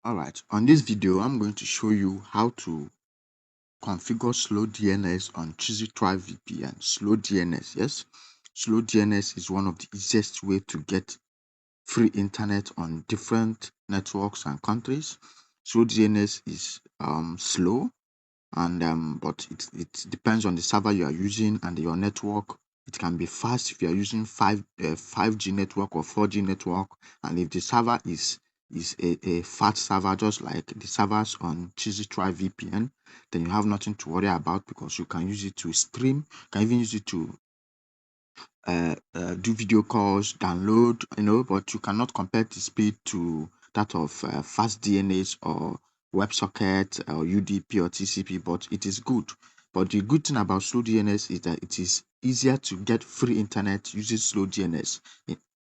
Alright, on this video, I'm going to show you how to configure slow DNS on Chizzytribe VPN. Slow DNS, yes. Slow DNS is one of the easiest way to get free internet on different networks and countries. Slow DNS is slow, and but it depends on the server you are using and your network. It can be fast if you are using 5G network or 4G network, and if the server is a fast server, just like the servers on Chizzytribe VPN, then you have nothing to worry about, because you can use it to stream. You can even use it to do video calls, download, but you cannot compare the speed to that of fast DNS or WebSocket or UDP or TCP, but it is good. But the good thing about slow DNS is that it is easier to get free internet using slow DNS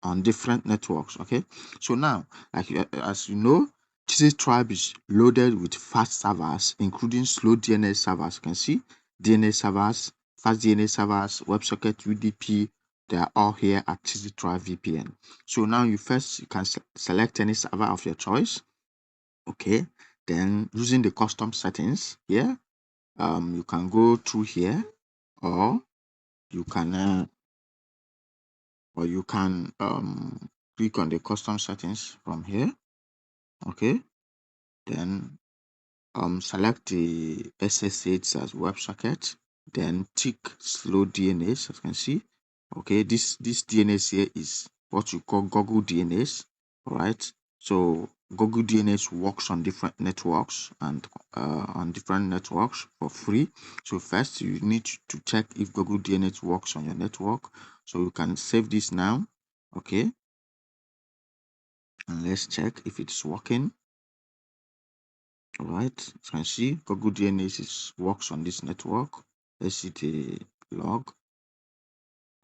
on different networks. Okay, so now, like as you know, Chizzytribe is loaded with fast servers, including slow DNS servers. You can see DNS servers, fast DNS servers, WebSocket, UDP. They are all here at Chizzytribe VPN. So now you can select any server of your choice. Okay, then using the custom settings here, you can go through here, or you can click on the custom settings from here. Okay, then select the SSH as WebSocket, then tick slow DNS, as you can see. Okay, this DNS here is what you call Google DNS. All right, so Google DNS works on different networks and for free. So first you need to check if Google DNS works on your network. So you can save this now. Okay, and let's check if it's working. All right, as you can see, Google DNS works on this network. Let's see the log.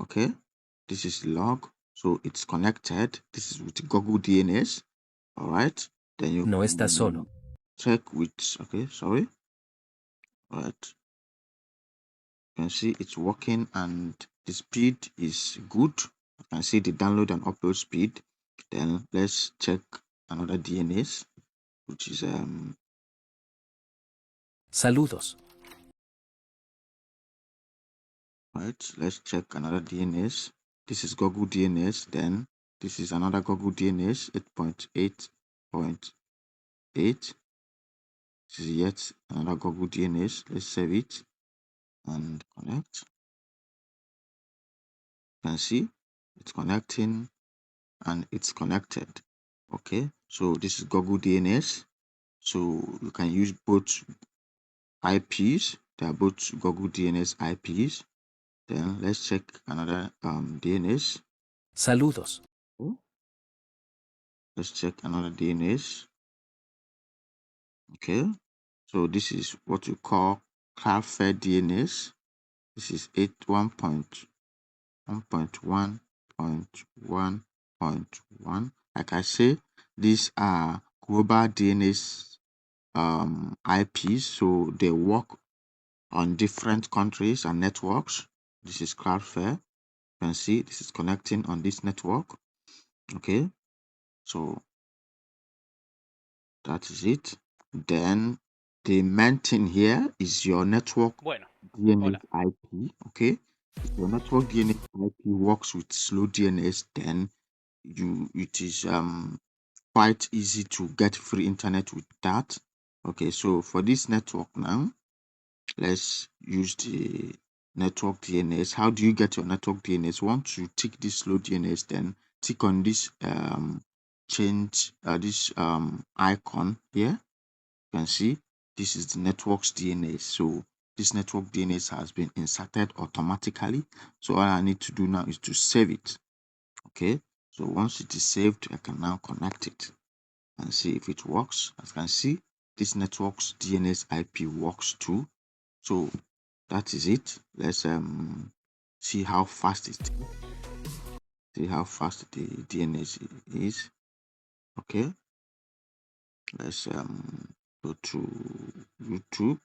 Okay, this is the log, so it's connected. This is with Google DNS. All right, then you No estás solo. check with, okay, sorry. All right, you can see it's working and the speed is good. You can see the download and upload speed. Then let's check another DNS, which is Saludos. right, let's check another DNS. This is Google DNS. Then this is another Google DNS 8.8.8. This is yet another Google DNS. Let's save it and connect. You can see it's connecting and it's connected. Okay, so this is Google DNS. So you can use both IPs. They are both Google DNS IPs. Then let's check another DNS. Saludos. Let's check another DNS. Okay, so this is what you call Cloudflare DNS. This is 1.1.1.1.1. Like I say, these are global DNS IPs, so they work on different countries and networks. This is Cloudflare. You can see this is connecting on this network. Okay, so that is it. Then the main thing here is your network DNS IP. Okay, if your network DNS IP works with slow DNS, then it is quite easy to get free internet with that. Okay, so for this network now, let's use the network DNS. How do you get your network DNS? Once you tick this slow DNS, then tick on this change this icon here. You can see this is the network's DNS. So this network DNS has been inserted automatically. So all I need to do now is to save it. Okay, so once it is saved, I can now connect it and see if it works. As you can see, this network's DNS IP works too. So that is it. Let's see how fast it is. See how fast the DNS is. Okay, let's go to YouTube.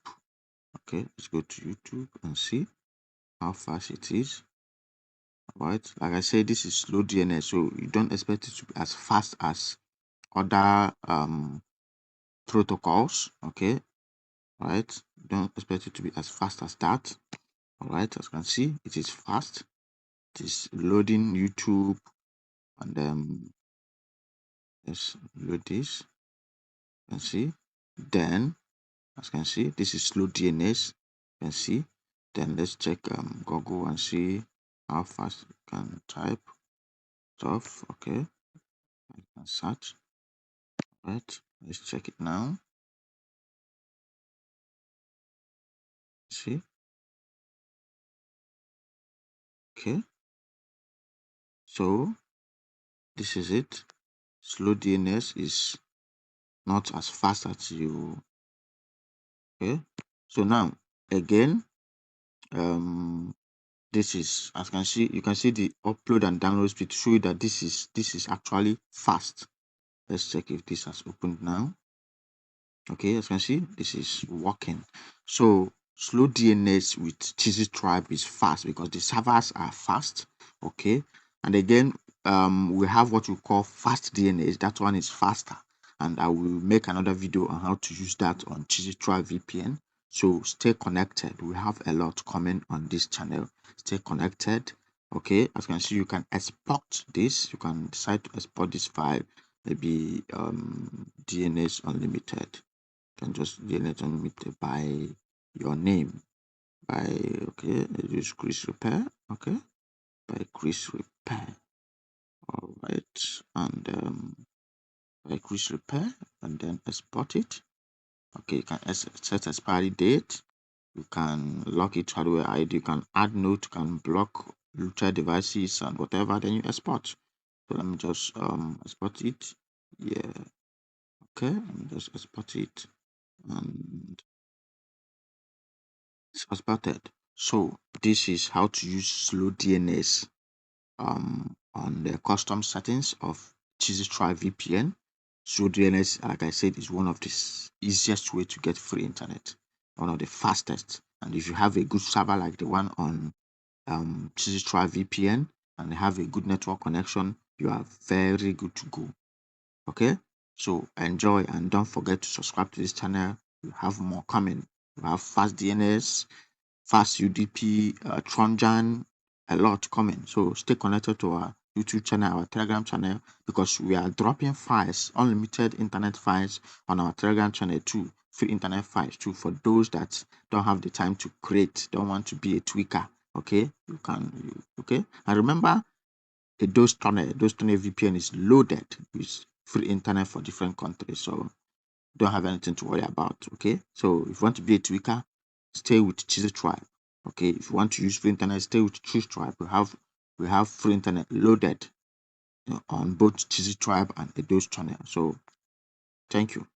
Okay, let's go to YouTube and see how fast it is. Right, like I said, this is slow DNS, so you don't expect it to be as fast as other protocols. Okay, right? Don't expect it to be as fast as that. All right, as you can see, it is fast. It is loading YouTube, and let's load this. You can see. Then, as you can see, this is slow DNS. You can see. Then let's check Google and see how fast you can type stuff. Okay, I can search. Right, let's check it now. See. Okay, so this is it. Slow DNS is not as fast as you. Okay, so now again, this is, as you can see the upload and download speed to show you that this is actually fast. Let's check if this has opened now. Okay, as you can see, this is working. So slow DNS with Chizzytribe is fast because the servers are fast. Okay, and again, we have what we call fast DNS. That one is faster, and I will make another video on how to use that on Chizzytribe VPN. So stay connected. We have a lot coming on this channel. Stay connected. Okay, as you can see, you can export this. You can decide to export this file, maybe DNS unlimited. Can just DNS unlimited by your name, by okay, use Chris Repair. Okay, by Chris Repair. All right, and by Chris Repair, and then export it. Okay, you can set expiry date. You can lock it hardware ID. You can add note. You can block router devices and whatever. Then you export. So let me just export it. Yeah. Okay, let me just export it, and it's exported. So this is how to use slow DNS on the custom settings of Chizzytribe VPN. Slow DNS, like I said, is one of the easiest way to get free internet, one of the fastest. And if you have a good server like the one on Chizzytribe VPN and have a good network connection, you are very good to go. Okay, so enjoy and don't forget to subscribe to this channel. We have more coming. We have fast DNS, fast UDP, Trojan, a lot coming. So stay connected to our YouTube channel, our Telegram channel, because we are dropping files, unlimited internet files on our Telegram channel too, free internet files too, for those that don't have the time to create, don't want to be a tweaker. Okay, you can, okay, and remember, those tunnel VPN is loaded with free internet for different countries, so don't have anything to worry about. Okay, so if you want to be a tweaker, stay with Chizzytribe. Okay, if you want to use free internet, stay with Chizzytribe. We have free internet loaded on both Chizzytribe and those channel. So thank you.